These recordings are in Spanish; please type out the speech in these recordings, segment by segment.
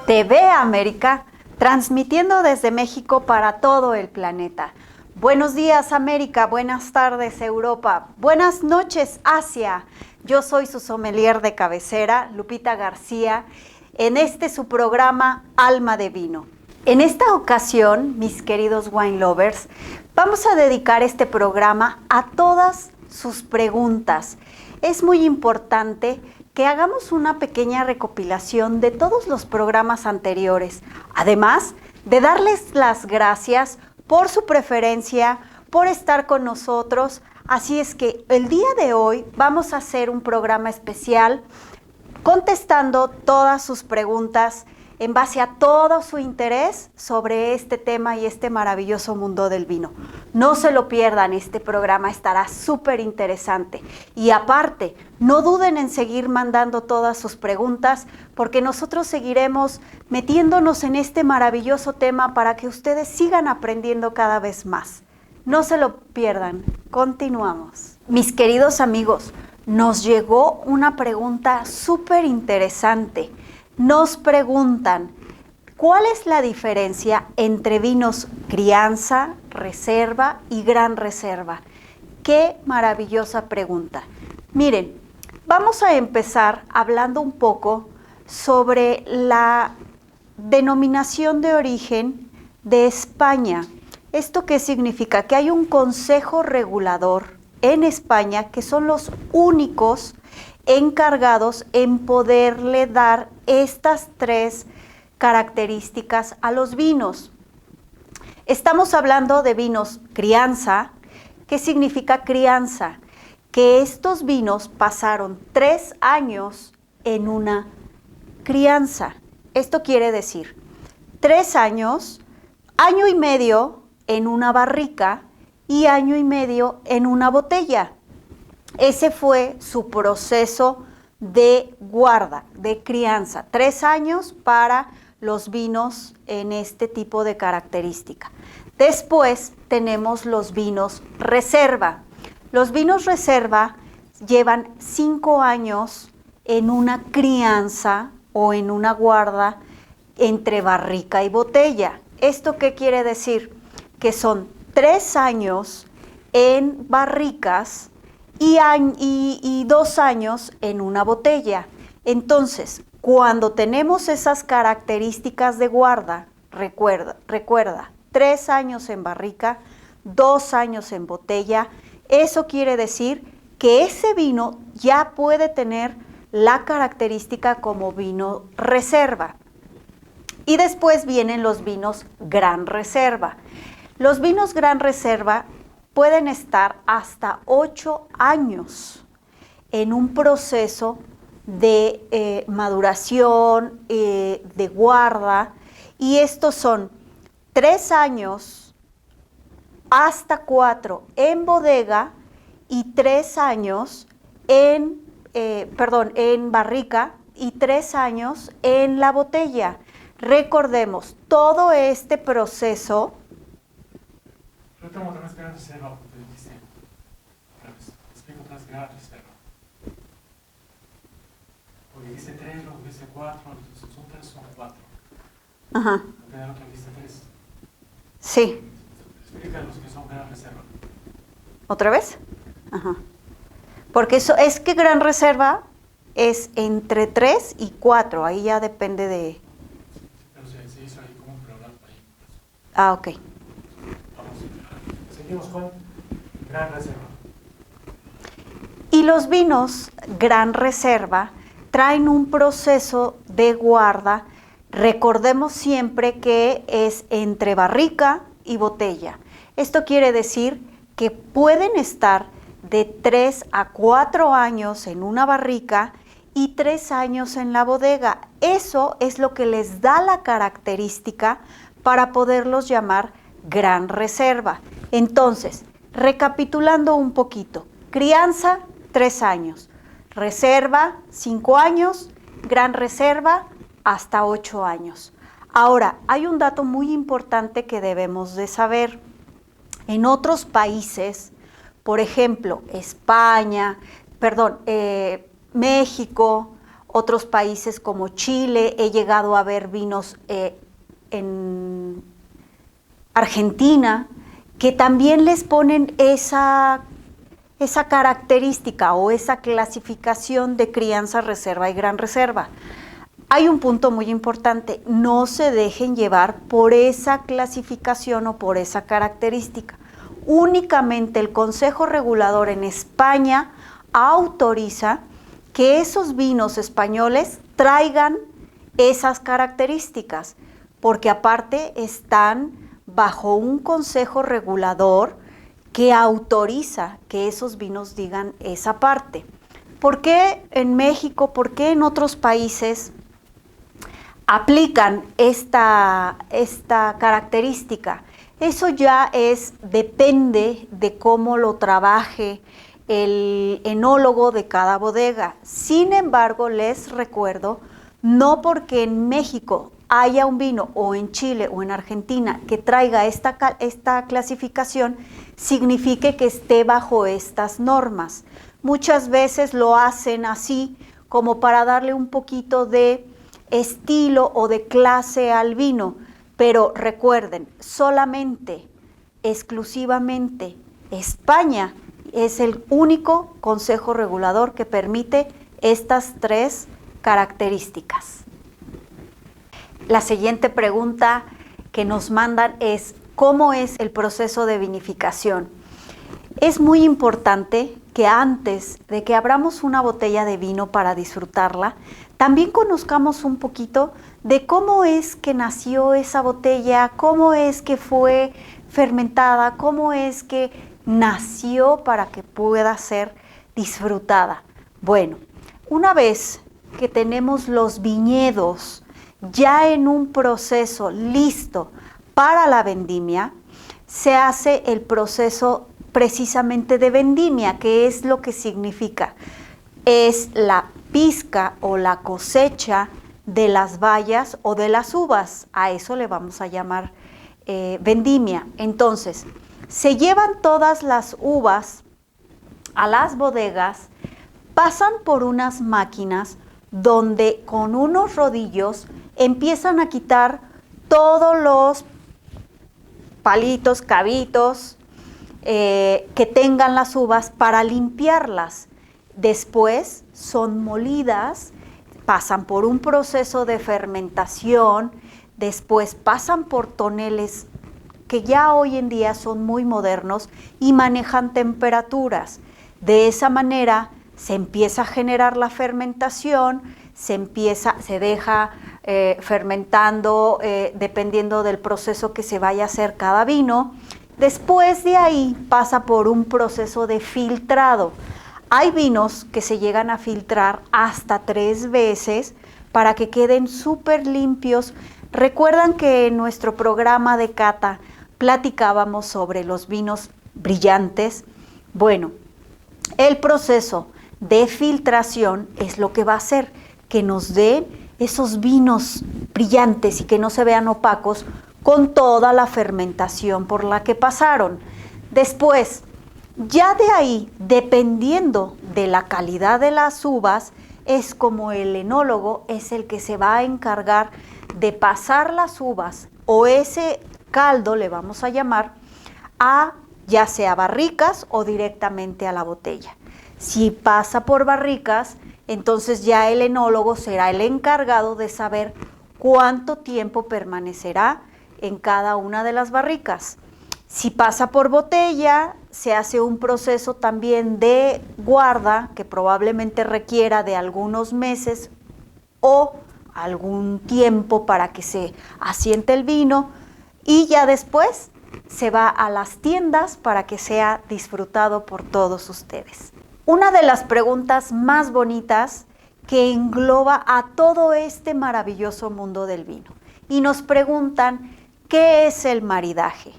TV América, transmitiendo desde México para todo el planeta. Buenos días América, buenas tardes Europa, buenas noches Asia. Yo soy su sommelier de cabecera, Lupita García, en su programa Alma de Vino. En esta ocasión, mis queridos wine lovers, vamos a dedicar este programa a todas sus preguntas. Es muy importante que hagamos una pequeña recopilación de todos los programas anteriores, además de darles las gracias por su preferencia, por estar con nosotros. Así es que el día de hoy vamos a hacer un programa especial contestando todas sus preguntas en base a todo su interés sobre este tema y este maravilloso mundo del vino. No se lo pierdan, este programa estará súper interesante. Y aparte, no duden en seguir mandando todas sus preguntas, porque nosotros seguiremos metiéndonos en este maravilloso tema para que ustedes sigan aprendiendo cada vez más. No se lo pierdan, continuamos. Mis queridos amigos, nos llegó una pregunta súper interesante. Nos preguntan, ¿cuál es la diferencia entre vinos crianza, reserva y gran reserva? ¡Qué maravillosa pregunta! Miren, vamos a empezar hablando un poco sobre la denominación de origen de España. ¿Esto qué significa? Que hay un consejo regulador en España que son los únicos encargados en poderle dar estas tres características a los vinos. Estamos hablando de vinos crianza. ¿Qué significa crianza? Que estos vinos pasaron 3 años en una crianza. Esto quiere decir 3 años, año y medio en una barrica y año y medio en una botella. Ese fue su proceso de guarda, de crianza. 3 años para los vinos en este tipo de característica. Después tenemos los vinos reserva. Los vinos reserva llevan 5 años en una crianza o en una guarda entre barrica y botella. ¿Esto qué quiere decir? Que son 3 años en barricas y 2 años en una botella. Entonces, cuando tenemos esas características de guarda, recuerda, 3 años en barrica, 2 años en botella, eso quiere decir que ese vino ya puede tener la característica como vino reserva. Y después vienen los vinos gran reserva. Los vinos gran reserva pueden estar hasta 8 años en un proceso de maduración, de guarda, y estos son 3 años hasta 4 en bodega y 3 años en barrica y 3 años en la botella. Recordemos, todo este proceso. Retomo otra vez gran reserva, porque dice, explico otra vez gran reserva. Porque dice 3, luego dice 4, son 3, son 4. Ajá. La otra dice 3. Sí. Explica los que son gran reserva. ¿Otra vez? Ajá. Porque eso es que gran reserva es entre 3 y 4, ahí ya depende de. Pero se hizo ahí como un plural ahí. Ah, ok. Seguimos con gran reserva. Y los vinos gran reserva traen un proceso de guarda. Recordemos siempre que es entre barrica y botella. Esto quiere decir que pueden estar de 3 a 4 años en una barrica y 3 años en la bodega. Eso es lo que les da la característica para poderlos llamar gran reserva. Entonces, recapitulando un poquito, crianza 3 años, reserva 5 años, gran reserva hasta 8 años. Ahora, hay un dato muy importante que debemos de saber. En otros países, por ejemplo, México otros países como Chile, he llegado a ver vinos en Argentina, que también les ponen esa característica o esa clasificación de crianza, reserva y gran reserva. Hay un punto muy importante, no se dejen llevar por esa clasificación o por esa característica. Únicamente el Consejo Regulador en España autoriza que esos vinos españoles traigan esas características, porque aparte están bajo un consejo regulador que autoriza que esos vinos digan esa parte. ¿Por qué en México, por qué en otros países aplican esta característica? Eso ya depende de cómo lo trabaje el enólogo de cada bodega. Sin embargo, les recuerdo, no porque en México haya un vino o en Chile o en Argentina que traiga esta clasificación, signifique que esté bajo estas normas. Muchas veces lo hacen así como para darle un poquito de estilo o de clase al vino, pero recuerden, solamente, exclusivamente, España es el único consejo regulador que permite estas 3 características. La siguiente pregunta que nos mandan es, ¿cómo es el proceso de vinificación? Es muy importante que antes de que abramos una botella de vino para disfrutarla, también conozcamos un poquito de cómo es que nació esa botella, cómo es que fue fermentada, cómo es que nació para que pueda ser disfrutada. Bueno, una vez que tenemos los viñedos ya en un proceso listo para la vendimia, se hace el proceso precisamente de vendimia, que es lo que significa. Es la pizca o la cosecha de las bayas o de las uvas, a eso le vamos a llamar vendimia. Entonces, se llevan todas las uvas a las bodegas, pasan por unas máquinas donde con unos rodillos empiezan a quitar todos los palitos, cabitos que tengan las uvas para limpiarlas. Después son molidas, pasan por un proceso de fermentación, después pasan por toneles que ya hoy en día son muy modernos y manejan temperaturas. De esa manera se empieza a generar la fermentación, se deja fermentando dependiendo del proceso que se vaya a hacer cada vino. Después de ahí pasa por un proceso de filtrado. Hay vinos que se llegan a filtrar hasta 3 veces para que queden súper limpios. Recuerdan que en nuestro programa de cata platicábamos sobre los vinos brillantes. Bueno, el proceso de filtración es lo que va a hacer que nos den esos vinos brillantes y que no se vean opacos con toda la fermentación por la que pasaron. Después, ya de ahí, dependiendo de la calidad de las uvas, es como el enólogo es el que se va a encargar de pasar las uvas o ese caldo, le vamos a llamar, a ya sea barricas o directamente a la botella. Si pasa por barricas, entonces ya el enólogo será el encargado de saber cuánto tiempo permanecerá en cada una de las barricas. Si pasa por botella, se hace un proceso también de guarda que probablemente requiera de algunos meses o algún tiempo para que se asiente el vino y ya después se va a las tiendas para que sea disfrutado por todos ustedes. Una de las preguntas más bonitas que engloba a todo este maravilloso mundo del vino. Y nos preguntan, ¿qué es el maridaje?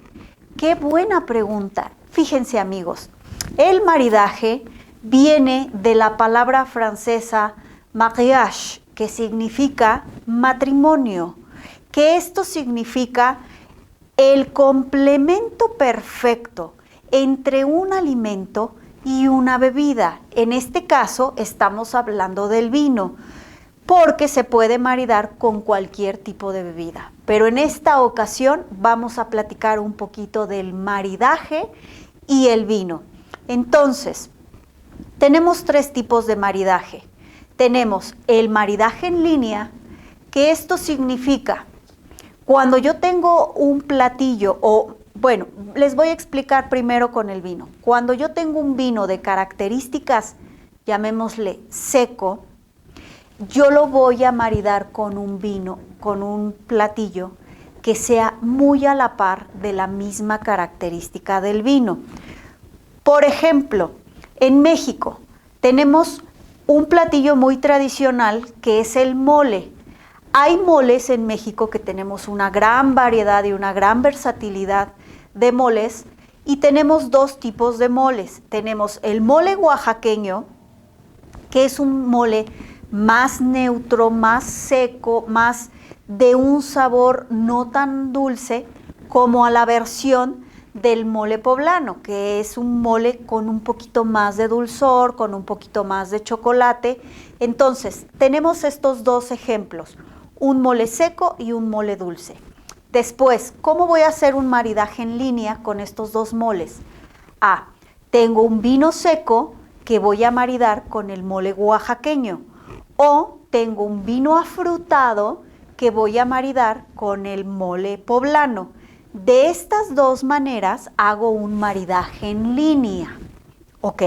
¡Qué buena pregunta! Fíjense amigos, el maridaje viene de la palabra francesa mariage, que significa matrimonio, que esto significa el complemento perfecto entre un alimento y una bebida. En este caso estamos hablando del vino. porque se puede maridar con cualquier tipo de bebida. Pero en esta ocasión vamos a platicar un poquito del maridaje y el vino. Entonces, tenemos 3 tipos de maridaje. Tenemos el maridaje en línea, que esto significa cuando yo tengo un platillo les voy a explicar primero con el vino. Cuando yo tengo un vino de características, llamémosle seco, yo lo voy a maridar con un vino, con un platillo que sea muy a la par de la misma característica del vino. Por ejemplo, en México tenemos un platillo muy tradicional que es el mole. Hay moles en México que tenemos una gran variedad y una gran versatilidad de moles, y tenemos 2 tipos de moles. Tenemos el mole oaxaqueño, que es un mole más neutro, más seco, más de un sabor no tan dulce como a la versión del mole poblano, que es un mole con un poquito más de dulzor, con un poquito más de chocolate. Entonces, tenemos estos 2 ejemplos, un mole seco y un mole dulce. Después, ¿cómo voy a hacer un maridaje en línea con estos 2 moles? Tengo un vino seco que voy a maridar con el mole oaxaqueño, o tengo un vino afrutado que voy a maridar con el mole poblano. De estas 2 maneras hago un maridaje en línea, ¿ok?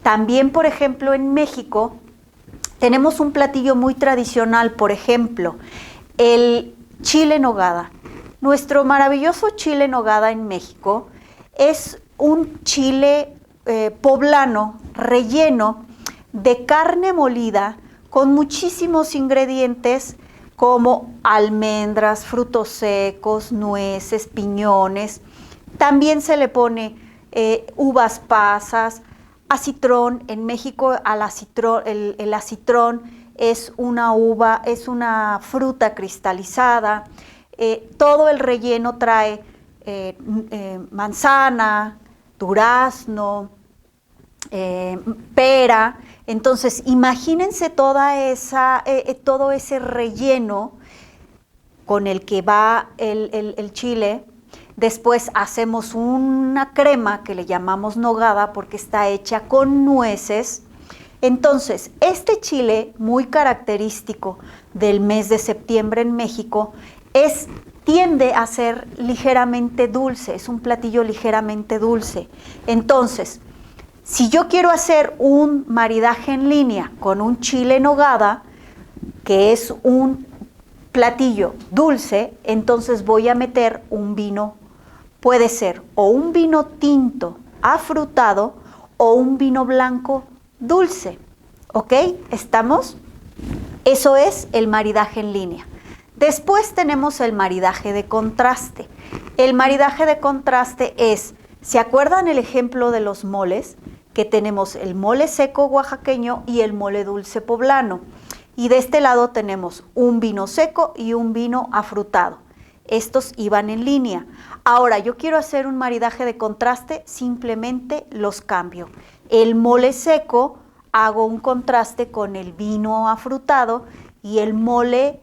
También, por ejemplo, en México tenemos un platillo muy tradicional, por ejemplo, el chile en nogada. Nuestro maravilloso chile en nogada en México es un chile poblano relleno de carne molida con muchísimos ingredientes como almendras, frutos secos, nueces, piñones. También se le pone uvas pasas, acitrón. En México el acitrón es una uva, es una fruta cristalizada. Todo el relleno trae manzana, durazno, pera. Entonces, imagínense todo ese relleno con el que va el chile. Después hacemos una crema que le llamamos nogada porque está hecha con nueces. Entonces, este chile muy característico del mes de septiembre en México tiende a ser ligeramente dulce, es un platillo ligeramente dulce. Entonces, si yo quiero hacer un maridaje en línea con un chile en nogada, que es un platillo dulce, entonces voy a meter un vino, puede ser o un vino tinto afrutado o un vino blanco dulce, ¿ok? ¿Estamos? Eso es el maridaje en línea. Después tenemos el maridaje de contraste. El maridaje de contraste es, ¿se acuerdan el ejemplo de los moles? Que tenemos el mole seco oaxaqueño y el mole dulce poblano. Y de este lado tenemos un vino seco y un vino afrutado. Estos iban en línea. Ahora, yo quiero hacer un maridaje de contraste, simplemente los cambio. El mole seco hago un contraste con el vino afrutado y el mole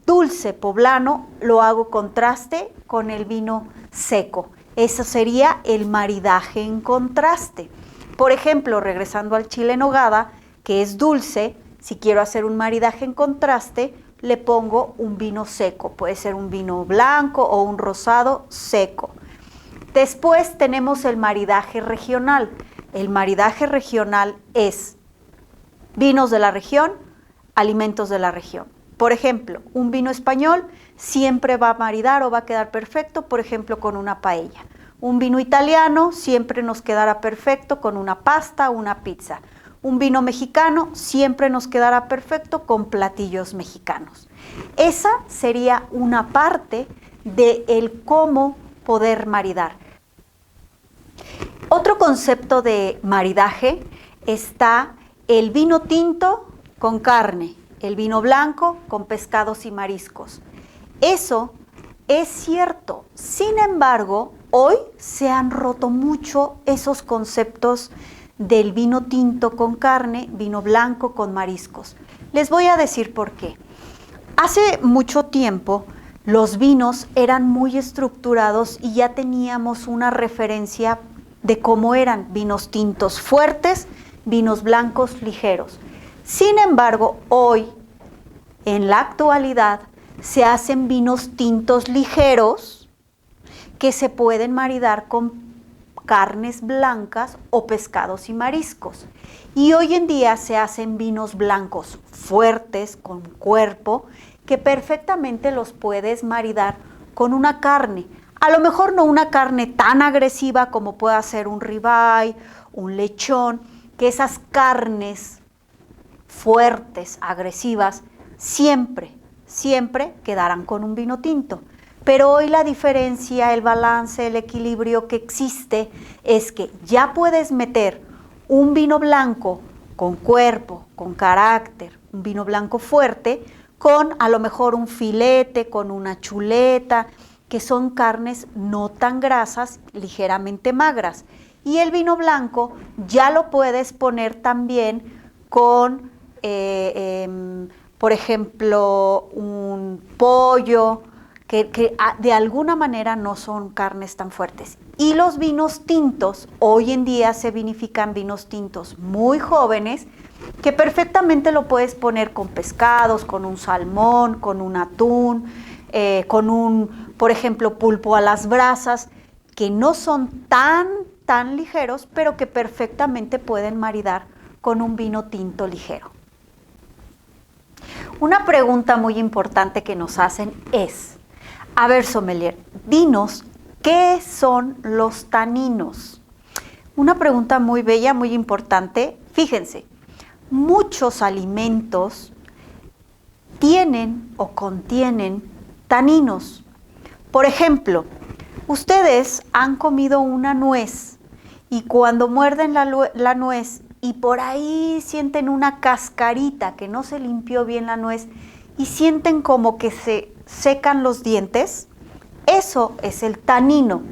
dulce poblano lo hago contraste con el vino seco. Eso sería el maridaje en contraste. Por ejemplo, regresando al chile en nogada, que es dulce, si quiero hacer un maridaje en contraste, le pongo un vino seco. Puede ser un vino blanco o un rosado seco. Después tenemos el maridaje regional. El maridaje regional es vinos de la región, alimentos de la región. Por ejemplo, un vino español siempre va a maridar o va a quedar perfecto, por ejemplo, con una paella. Un vino italiano siempre nos quedará perfecto con una pasta o una pizza. Un vino mexicano siempre nos quedará perfecto con platillos mexicanos. Esa sería una parte de el cómo poder maridar. Otro concepto de maridaje está el vino tinto con carne, el vino blanco con pescados y mariscos. Eso es cierto. Sin embargo, hoy se han roto mucho esos conceptos del vino tinto con carne, vino blanco con mariscos. Les voy a decir por qué. Hace mucho tiempo los vinos eran muy estructurados y ya teníamos una referencia de cómo eran: vinos tintos fuertes, vinos blancos ligeros. Sin embargo, hoy, en la actualidad, se hacen vinos tintos ligeros que se pueden maridar con carnes blancas o pescados y mariscos. Y hoy en día se hacen vinos blancos fuertes, con cuerpo, que perfectamente los puedes maridar con una carne. A lo mejor no una carne tan agresiva como pueda ser un ribeye, un lechón, que esas carnes fuertes, agresivas, siempre quedarán con un vino tinto. Pero hoy la diferencia, el balance, el equilibrio que existe es que ya puedes meter un vino blanco con cuerpo, con carácter, un vino blanco fuerte, con a lo mejor un filete, con una chuleta, que son carnes no tan grasas, ligeramente magras. Y el vino blanco ya lo puedes poner también con, por ejemplo, un pollo, que de alguna manera no son carnes tan fuertes. Y los vinos tintos, hoy en día se vinifican vinos tintos muy jóvenes, que perfectamente lo puedes poner con pescados, con un salmón, con un atún, con un, por ejemplo, pulpo a las brasas, que no son tan ligeros, pero que perfectamente pueden maridar con un vino tinto ligero. Una pregunta muy importante que nos hacen es: a ver, sommelier, dinos, ¿qué son los taninos? Una pregunta muy bella, muy importante. Fíjense, muchos alimentos tienen o contienen taninos. Por ejemplo, ustedes han comido una nuez y cuando muerden la nuez y por ahí sienten una cascarita que no se limpió bien la nuez y sienten como que se secan los dientes, eso es el tanino.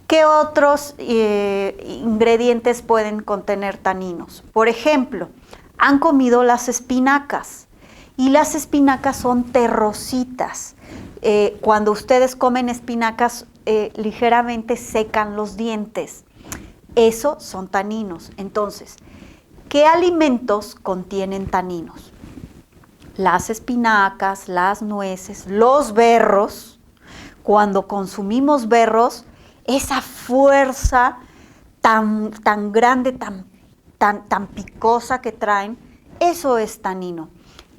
¿Qué otros ingredientes pueden contener taninos? Por ejemplo, han comido las espinacas y las espinacas son terrositas. Cuando ustedes comen espinacas, ligeramente secan los dientes. Eso son taninos. Entonces, ¿qué alimentos contienen taninos? Las espinacas, las nueces, los berros. Cuando consumimos berros, esa fuerza tan grande, tan picosa que traen, eso es tanino.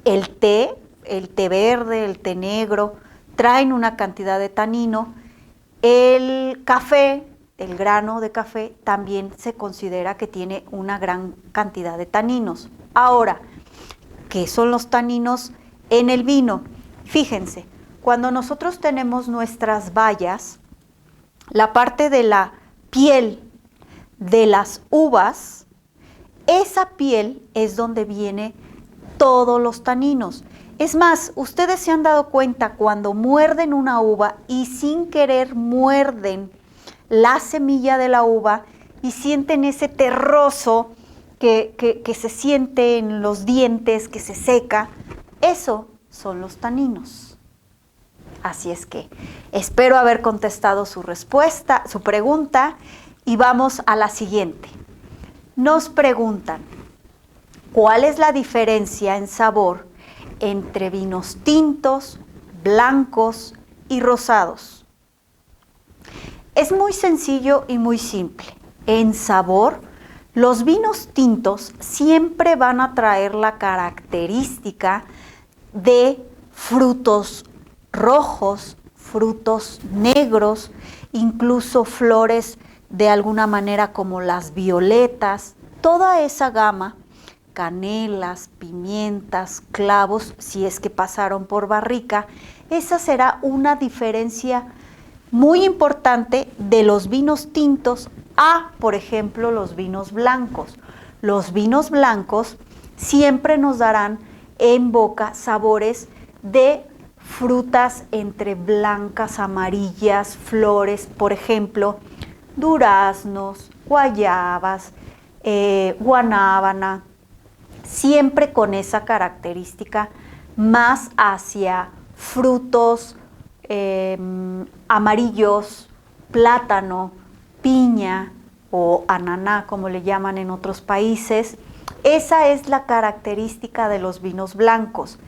El té verde, el té negro, traen una cantidad de tanino. El café, el grano de café, también se considera que tiene una gran cantidad de taninos. Ahora, ¿qué son los taninos en el vino? Fíjense, cuando nosotros tenemos nuestras bayas, la parte de la piel de las uvas, esa piel es donde viene todos los taninos. Es más, ustedes se han dado cuenta cuando muerden una uva y sin querer muerden la semilla de la uva y sienten ese terroso que se siente en los dientes, que se seca. Eso son los taninos. Así es que espero haber contestado su pregunta, y vamos a la siguiente. Nos preguntan, ¿cuál es la diferencia en sabor entre vinos tintos, blancos y rosados? Es muy sencillo y muy simple. En sabor, los vinos tintos siempre van a traer la característica de frutos rojos, frutos negros, incluso flores de alguna manera como las violetas, toda esa gama, canelas, pimientas, clavos, si es que pasaron por barrica. Esa será una diferencia muy importante de los vinos tintos a, por ejemplo, los vinos blancos. Los vinos blancos siempre nos darán en boca sabores de frutas entre blancas, amarillas, flores, por ejemplo, duraznos, guayabas, guanábana, siempre con esa característica más hacia frutos amarillos, plátano, piña o ananá, como le llaman en otros países. Esa es la característica de los vinos blancos.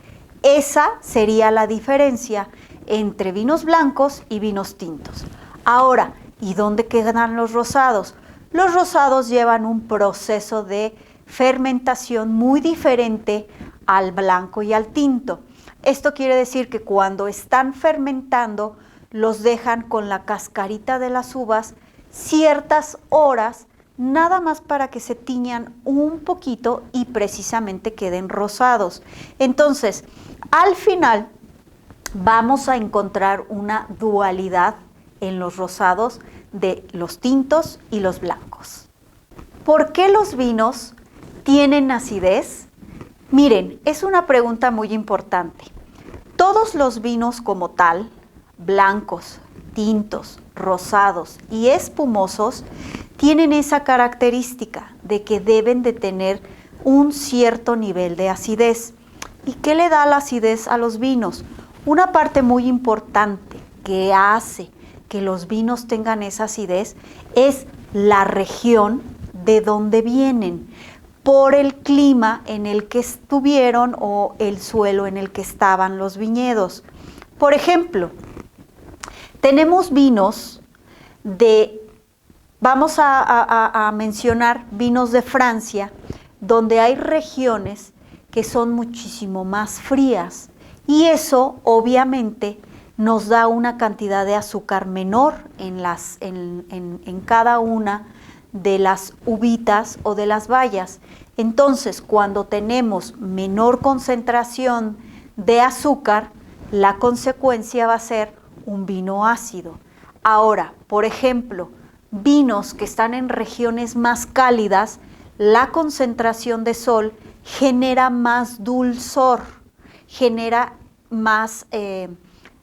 Esa sería la diferencia entre vinos blancos y vinos tintos. Ahora, ¿y dónde quedan los rosados? Los rosados llevan un proceso de fermentación muy diferente al blanco y al tinto. Esto quiere decir que cuando están fermentando, los dejan con la cascarita de las uvas ciertas horas, nada más para que se tiñan un poquito y precisamente queden rosados. Entonces, al final vamos a encontrar una dualidad en los rosados de los tintos y los blancos. ¿Por qué los vinos tienen acidez? Miren, es una pregunta muy importante. Todos los vinos como tal, blancos, tintos, rosados y espumosos, tienen esa característica de que deben de tener un cierto nivel de acidez. ¿Y qué le da la acidez a los vinos? Una parte muy importante que hace que los vinos tengan esa acidez es la región de donde vienen, por el clima en el que estuvieron o el suelo en el que estaban los viñedos. Por ejemplo, tenemos vinos vamos a mencionar vinos de Francia, donde hay regiones que son muchísimo más frías y eso obviamente nos da una cantidad de azúcar menor en cada una de las uvitas o de las bayas. Entonces, cuando tenemos menor concentración de azúcar, la consecuencia va a ser un vino ácido. Ahora, por ejemplo, vinos que están en regiones más cálidas, la concentración de sol genera más dulzor, genera más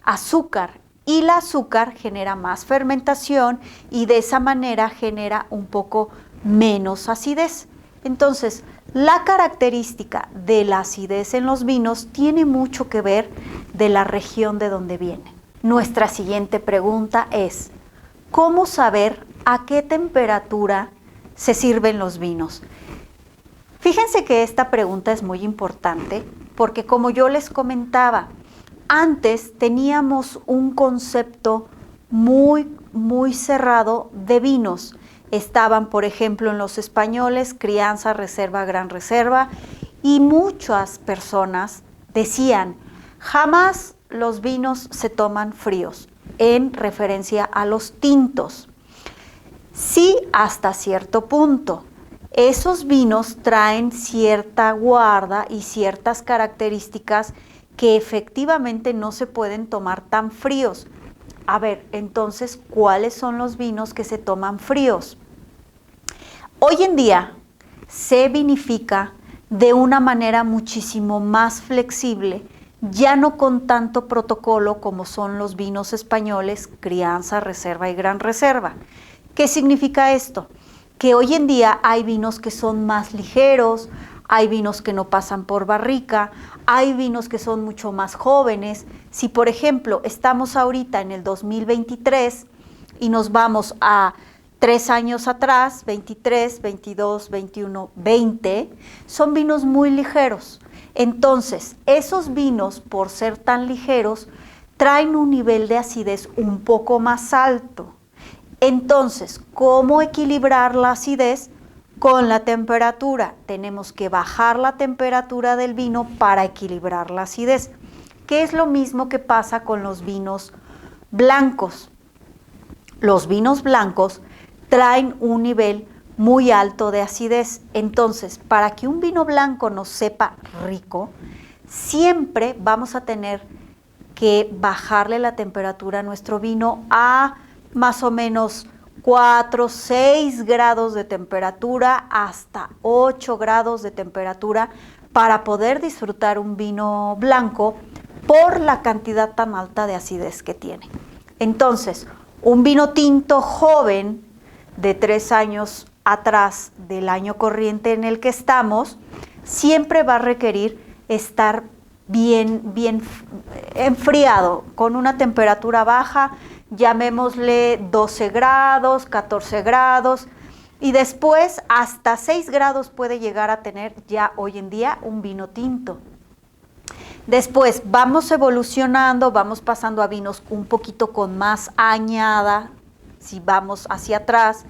azúcar y el azúcar genera más fermentación y de esa manera genera un poco menos acidez. Entonces, la característica de la acidez en los vinos tiene mucho que ver de la región de donde vienen. Nuestra siguiente pregunta es, ¿cómo saber a qué temperatura se sirven los vinos? Fíjense que esta pregunta es muy importante porque, como yo les comentaba, antes teníamos un concepto muy cerrado de vinos. Estaban, por ejemplo, en los españoles, crianza, reserva, gran reserva, y muchas personas decían, jamás los vinos se toman fríos, en referencia a los tintos. Sí, hasta cierto punto. Esos vinos traen cierta guarda y ciertas características que efectivamente no se pueden tomar tan fríos. A ver, entonces, ¿cuáles son los vinos que se toman fríos? Hoy en día se vinifica de una manera muchísimo más flexible, ya no con tanto protocolo como son los vinos españoles, crianza, reserva y gran reserva. ¿Qué significa esto? Que hoy en día hay vinos que son más ligeros, hay vinos que no pasan por barrica, hay vinos que son mucho más jóvenes. Si, por ejemplo, estamos ahorita en el 2023 y nos vamos a 3 años atrás, 23, 22, 21, 20, son vinos muy ligeros. Entonces, esos vinos, por ser tan ligeros, traen un nivel de acidez un poco más alto. Entonces, ¿cómo equilibrar la acidez? Con la temperatura. Tenemos que bajar la temperatura del vino para equilibrar la acidez, que es lo mismo que pasa con los vinos blancos. Los vinos blancos traen un nivel muy alto de acidez. Entonces, para que un vino blanco nos sepa rico, siempre vamos a tener que bajarle la temperatura a nuestro vino a más o menos 4, 6 grados de temperatura hasta 8 grados de temperatura para poder disfrutar un vino blanco por la cantidad tan alta de acidez que tiene. Entonces, un vino tinto joven de 3 años atrás del año corriente en el que estamos, siempre va a requerir estar bien enfriado, con una temperatura baja, llamémosle 12 grados, 14 grados, y después hasta 6 grados puede llegar a tener ya hoy en día un vino tinto. Después vamos evolucionando, vamos pasando a vinos un poquito con más añada, si vamos hacia atrás,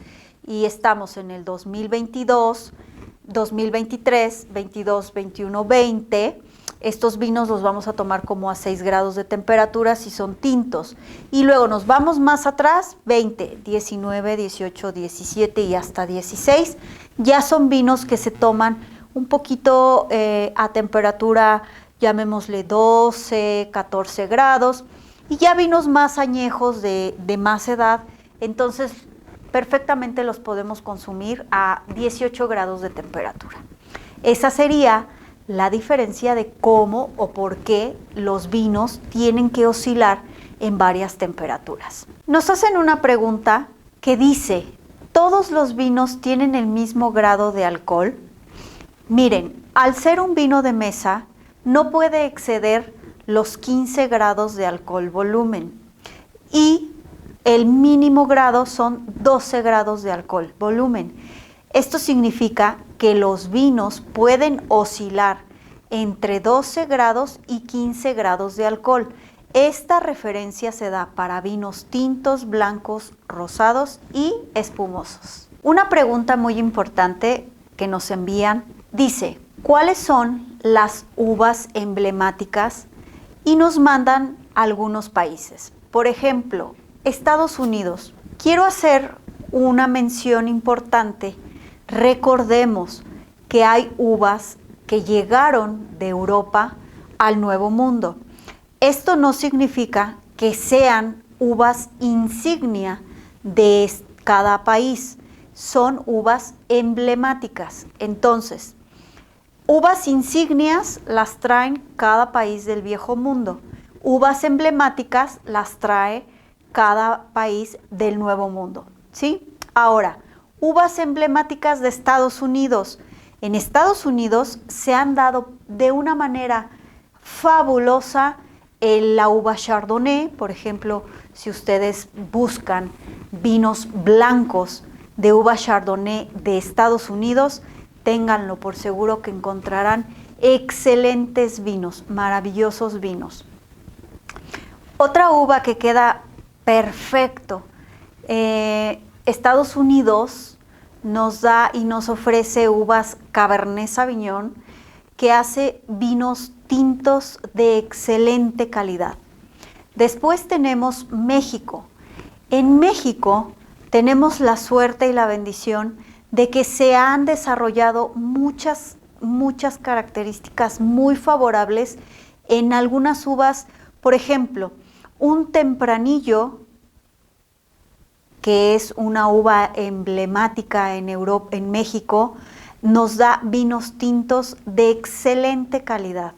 y estamos en el 2022, 2023, 22, 21, 20. Estos vinos los vamos a tomar como a 6 grados de temperatura si son tintos. Y luego nos vamos más atrás, 20, 19, 18, 17 y hasta 16. Ya son vinos que se toman un poquito a temperatura, llamémosle 12, 14 grados. Y ya vinos más añejos de más edad, entonces perfectamente los podemos consumir a 18 grados de temperatura. Esa sería la diferencia de cómo o por qué los vinos tienen que oscilar en varias temperaturas. Nos hacen una pregunta que dice, ¿todos los vinos tienen el mismo grado de alcohol? Miren, al ser un vino de mesa, no puede exceder los 15 grados de alcohol volumen y el mínimo grado son 12 grados de alcohol volumen. Esto significa que los vinos pueden oscilar entre 12 grados y 15 grados de alcohol. Esta referencia se da para vinos tintos, blancos, rosados y espumosos. Una pregunta muy importante que nos envían dice, ¿cuáles son las uvas emblemáticas? Y nos mandan algunos países. Por ejemplo, Estados Unidos. Quiero hacer una mención importante. Recordemos que hay uvas que llegaron de Europa al Nuevo Mundo. Esto no significa que sean uvas insignia de cada país. Son uvas emblemáticas. Entonces, uvas insignias las traen cada país del Viejo Mundo. Uvas emblemáticas las trae cada país del Nuevo Mundo, ¿sí? Ahora, uvas emblemáticas de Estados Unidos. En Estados Unidos se han dado de una manera fabulosa la uva Chardonnay. Por ejemplo, si ustedes buscan vinos blancos de uva Chardonnay de Estados Unidos, ténganlo por seguro que encontrarán excelentes vinos, maravillosos vinos. Otra uva que queda perfecto, Estados Unidos nos da y nos ofrece uvas Cabernet Sauvignon que hace vinos tintos de excelente calidad. Después tenemos México. En México tenemos la suerte y la bendición de que se han desarrollado muchas características muy favorables en algunas uvas. Por ejemplo, un Tempranillo, que es una uva emblemática en México, nos da vinos tintos de excelente calidad.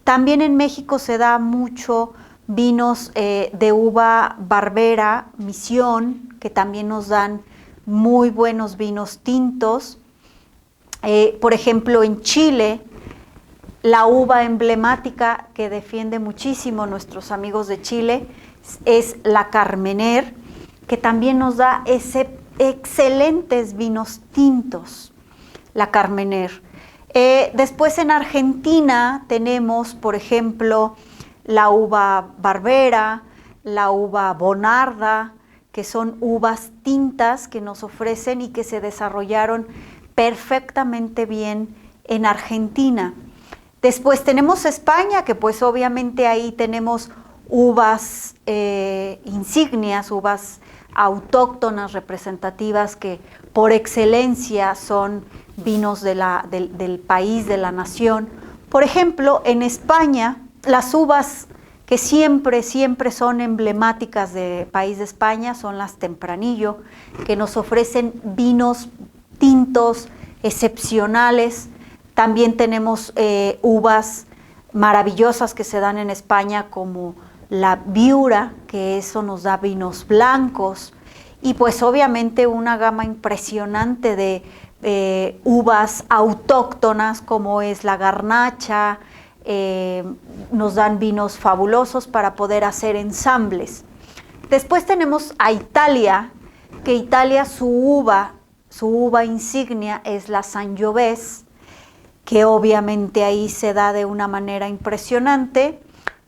También en México se da mucho vinos de uva Barbera, Misión, que también nos dan muy buenos vinos tintos. Por ejemplo, en Chile, la uva emblemática que defiende muchísimo nuestros amigos de Chile es la Carmener, que también nos da excelentes vinos tintos, la Carmener. Después en Argentina tenemos, por ejemplo, la uva Barbera, la uva Bonarda, que son uvas tintas que nos ofrecen y que se desarrollaron perfectamente bien en Argentina. Después tenemos España, que pues obviamente ahí tenemos uvas insignias, uvas autóctonas representativas que por excelencia son vinos del país, de la nación. Por ejemplo, en España, las uvas que siempre son emblemáticas del país de España son las Tempranillo, que nos ofrecen vinos tintos excepcionales. También tenemos uvas maravillosas que se dan en España como la Viura, que eso nos da vinos blancos, y pues obviamente una gama impresionante de uvas autóctonas como es la garnacha, nos dan vinos fabulosos para poder hacer ensambles. Después tenemos a Italia, que Italia su uva insignia es la Sangiovese, que obviamente ahí se da de una manera impresionante.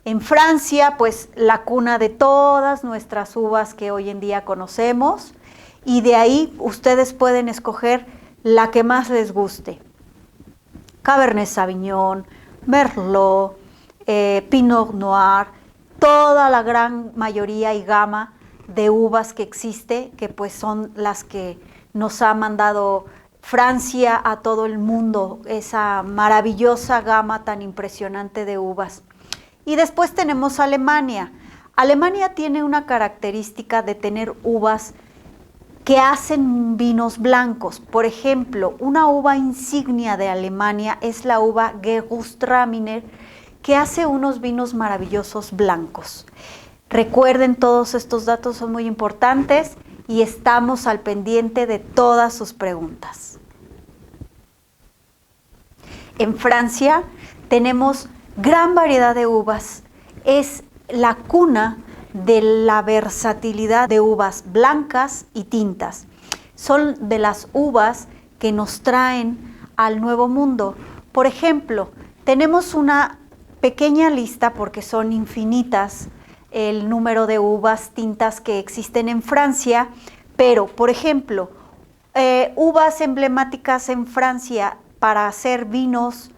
En Francia, pues la cuna de todas nuestras uvas que hoy en día conocemos, y de ahí ustedes pueden escoger la que más les guste. Cabernet Sauvignon, Merlot, Pinot Noir, toda la gran mayoría y gama de uvas que existe, que pues son las que nos ha mandado Francia a todo el mundo, esa maravillosa gama tan impresionante de uvas. Y después tenemos Alemania. Alemania tiene una característica de tener uvas que hacen vinos blancos. Por ejemplo, una uva insignia de Alemania es la uva Gewürztraminer, que hace unos vinos maravillosos blancos. Recuerden, todos estos datos son muy importantes y estamos al pendiente de todas sus preguntas. En Francia tenemos gran variedad de uvas. Es la cuna de la versatilidad de uvas blancas y tintas. Son de las uvas que nos traen al Nuevo Mundo. Por ejemplo, tenemos una pequeña lista, porque son infinitas el número de uvas tintas que existen en Francia, pero, por ejemplo, uvas emblemáticas en Francia para hacer vinos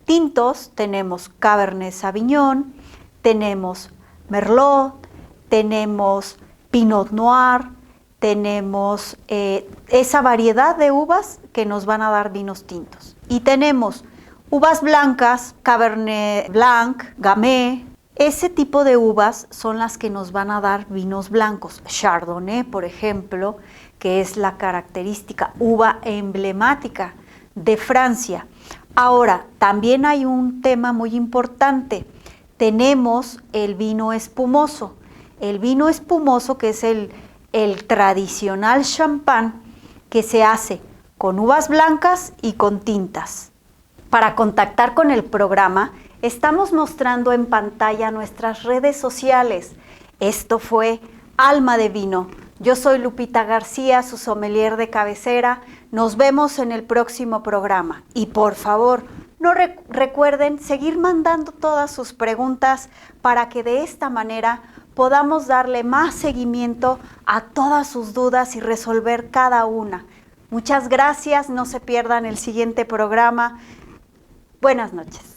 tintos, tenemos Cabernet Sauvignon, tenemos Merlot, tenemos Pinot Noir, tenemos esa variedad de uvas que nos van a dar vinos tintos. Y tenemos uvas blancas, Cabernet Blanc, Gamay. Ese tipo de uvas son las que nos van a dar vinos blancos. Chardonnay, por ejemplo, que es la característica uva emblemática de Francia. Ahora, también hay un tema muy importante. Tenemos el vino espumoso. El vino espumoso, que es el tradicional champán, que se hace con uvas blancas y con tintas. Para contactar con el programa, estamos mostrando en pantalla nuestras redes sociales. Esto fue Alma de Vino. Yo soy Lupita García, su sommelier de cabecera. Nos vemos en el próximo programa. Y por favor, no recuerden seguir mandando todas sus preguntas para que de esta manera podamos darle más seguimiento a todas sus dudas y resolver cada una. Muchas gracias, no se pierdan el siguiente programa. Buenas noches.